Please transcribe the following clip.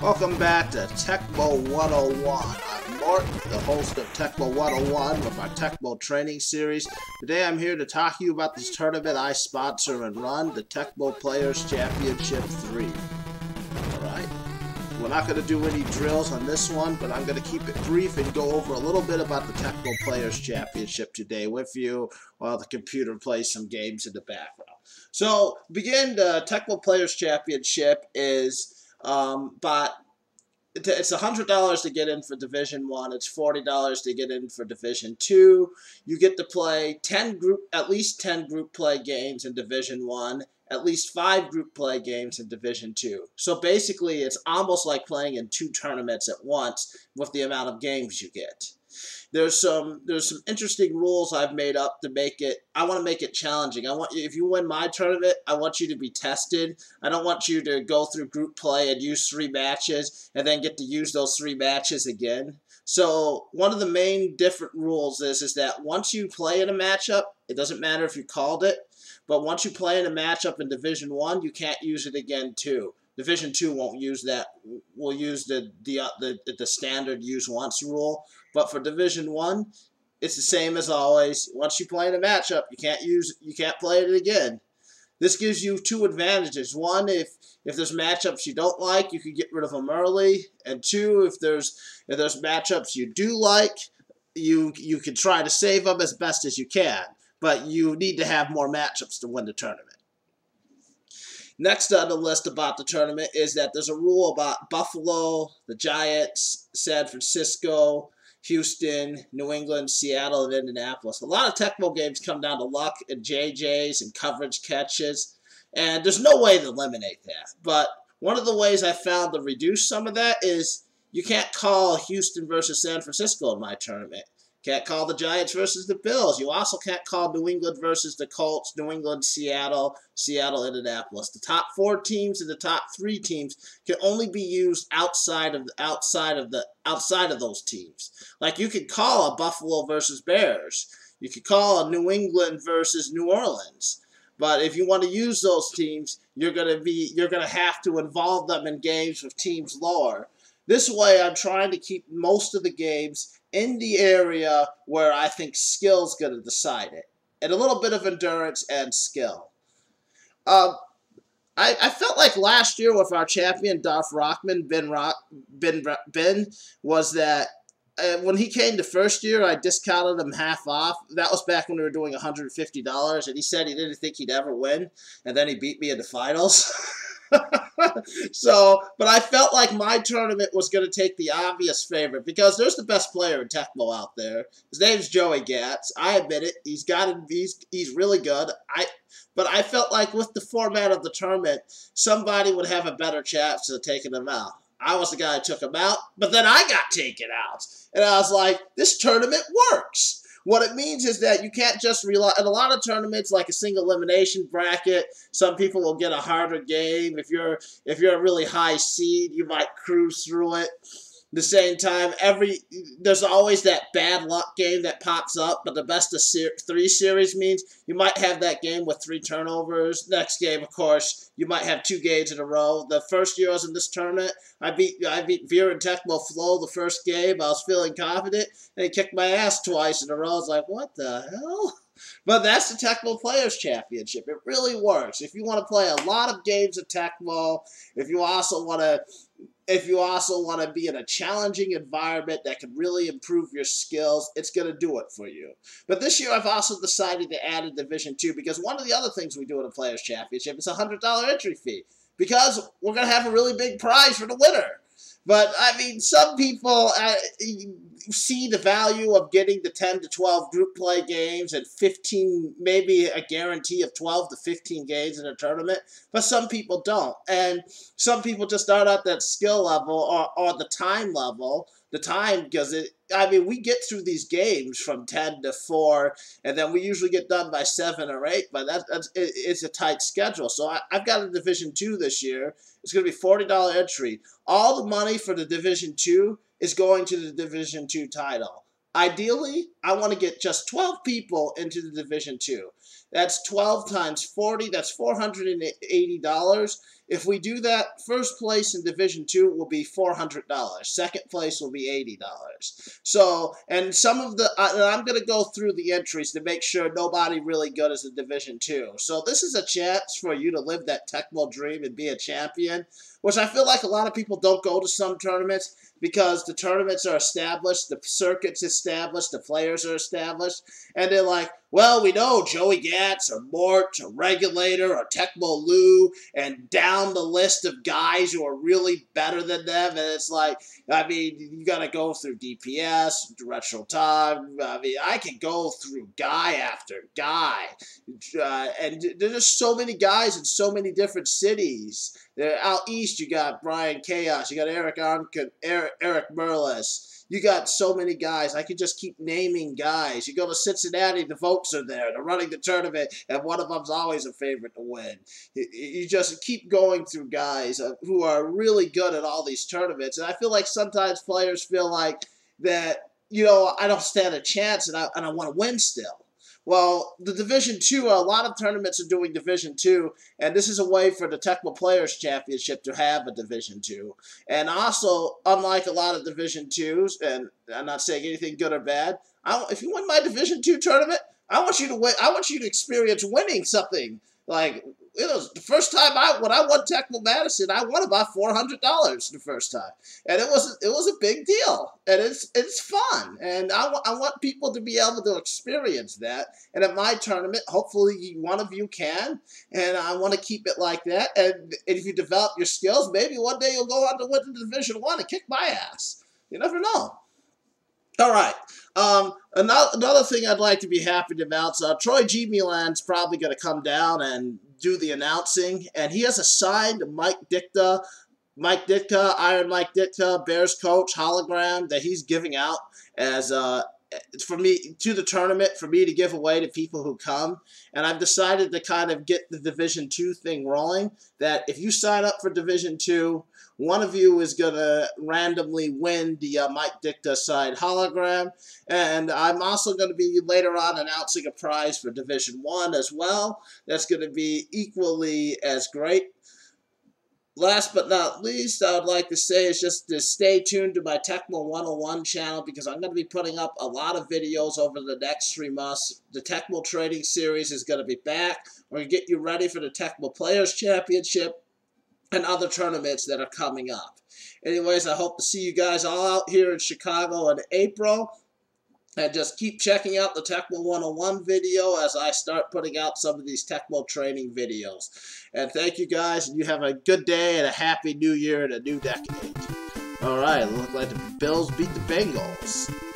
Welcome back to Tecmo 101. I'm Mark, the host of Tecmo 101 with our Tecmo training series. Today I'm here to talk to you about this tournament I sponsor and run, the Tecmo Players Championship 3. Alright, we're not going to do any drills on this one, but I'm going to keep it brief and go over a little bit about the Tecmo Players Championship today with you while the computer plays some games in the background. So, begin the Tecmo Players Championship is but it's $100 to get in for Division 1. It's $40 to get in for Division 2. You get to play at least 10 group play games in Division 1, at least 5 group play games in Division 2. So basically, it's almost like playing in 2 tournaments at once with the amount of games you get. There's some interesting rules I've made up to make it. I want to make it challenging. If you win my tournament, I want you to be tested. I don't want you to go through group play and use 3 matches and then get to use those 3 matches again. So one of the main different rules is that once you play in a matchup, it doesn't matter if you called it, but once you play in a matchup in Division 1, you can't use it again too. Division 2 won't use that. We'll use the standard use once rule. But for Division 1, it's the same as always. Once you play in a matchup, you can't play it again. This gives you 2 advantages. One, if there's matchups you don't like, you can get rid of them early. And 2, if there's matchups you do like, you can try to save them as best as you can. But you need to have more matchups to win the tournament. Next on the list about the tournament is that there's a rule about Buffalo, the Giants, San Francisco, Houston, New England, Seattle, and Indianapolis. A lot of Tecmo games come down to luck and JJs and coverage catches, and there's no way to eliminate that. But one of the ways I found to reduce some of that is you can't call Houston versus San Francisco in my tournament. Can't call the Giants versus the Bills. You also can't call New England versus the Colts, New England, Seattle, Indianapolis. The top 4 teams and the top 3 teams can only be used outside of those teams. Like you could call a Buffalo versus Bears. You could call a New England versus New Orleans. But if you want to use those teams, you're gonna have to involve them in games with teams lower. This way, I'm trying to keep most of the games in the area where I think skill's going to decide it. And a little bit of endurance and skill. I felt like last year with our champion, Darth Rockman, Ben, was that when he came the first year, I discounted him half off. That was back when we were doing $150, and he said he didn't think he'd ever win, and then he beat me in the finals. But I felt like my tournament was going to take the obvious favorite because there's the best player in Tecmo out there. His name's Joey Gatz. I admit it. He's really good. But I felt like with the format of the tournament, somebody would have a better chance of taking him out. I was the guy who took him out, but then I got taken out. And I was like, this tournament works. What it means is that you can't just rely on a lot of tournaments like a single elimination bracket. Some people will get a harder game. If you're a really high seed, you might cruise through it. At the same time, there's always that bad luck game that pops up, but the best of 3 series means you might have that game with 3 turnovers. Next game, of course, you might have 2 games in a row. The first year I was in this tournament, I beat Veer and Tecmo Flow the first game. I was feeling confident, and he kicked my ass twice in a row. I was like, what the hell? But that's the Tecmo Players Championship. It really works. If you want to play a lot of games of Tecmo, if you also want to be in a challenging environment that can really improve your skills, it's going to do it for you. But this year, I've also decided to add a Division 2 because one of the other things we do in a Players Championship is a $100 entry fee because we're going to have a really big prize for the winner. But, I mean, some people see the value of getting the 10 to 12 group play games and 15, maybe a guarantee of 12 to 15 games in a tournament, but some people don't. And some people just aren't at that skill level or the time level. The time, because we get through these games from 10 to 4, and then we usually get done by 7 or 8, but it's a tight schedule. So I've got a Division 2 this year. It's going to be $40 entry. All the money for the Division 2 is going to the Division 2 title. Ideally, I want to get just 12 people into the Division 2. That's 12 times 40. That's $480. If we do that, first place in Division 2 will be $400. Second place will be $80. So, and some of the, and I'm going to go through the entries to make sure nobody really good is in Division 2. So this is a chance for you to live that Tecmo dream and be a champion, which I feel like a lot of people don't go to some tournaments because the tournaments are established, the circuit's established, the players are established, and they're like, well, we know Joey Gatz or Mort or Regulator or Tecmo Lou and down the list of guys who are really better than them, and it's like, I mean, you got to go through DPS, Retro Time. I mean, I can go through guy after guy, and there's so many guys in so many different cities. Out east, you got Brian Chaos, you got Eric Arnken, Eric Merlis. You got so many guys. I could just keep naming guys. You go to Cincinnati, the Votes are there. They're running the tournament, and one of them's always a favorite to win. You just keep going through guys who are really good at all these tournaments. And I feel like sometimes players feel like that, you know, I don't stand a chance, and I want to win still. Well, the Division 2, a lot of tournaments are doing Division 2, and this is a way for the Tecmo Players Championship to have a Division 2. And also, unlike a lot of Division 2s, and I'm not saying anything good or bad, if you win my Division 2 tournament, I want you to win. I want you to experience winning something. Like, it was the first time when I won Tecmo Madison, I won about $400 the first time, and it was a big deal, and it's fun, and I want people to be able to experience that. And at my tournament, hopefully one of you can, and I want to keep it like that. And if you develop your skills, maybe one day you'll go on to win the Division 1 and kick my ass. You never know. All right. Another thing I'd like to be happy to announce, Troy G. Milan's probably going to come down and do the announcing, and he has assigned Mike Ditka, Iron Mike Ditka, Bears coach, hologram that he's giving out as for me to the tournament for me to give away to people who come. And I've decided to kind of get the Division 2 thing rolling, that if you sign up for Division 2, one of you is going to randomly win the Mike Ditka signed hologram. And I'm also going to be later on announcing a prize for Division 1 as well. That's going to be equally as great. Last but not least, I would like to say is just to stay tuned to my Tecmo 101 channel, because I'm going to be putting up a lot of videos over the next 3 months. The Tecmo Trading Series is going to be back. We're going to get you ready for the Tecmo Players Championship and other tournaments that are coming up. Anyways, I hope to see you guys all out here in Chicago in April. And just keep checking out the Tecmo 101 video as I start putting out some of these Tecmo training videos. And thank you guys, and you have a good day and a happy new year and a new decade. Alright, it looks like the Bills beat the Bengals.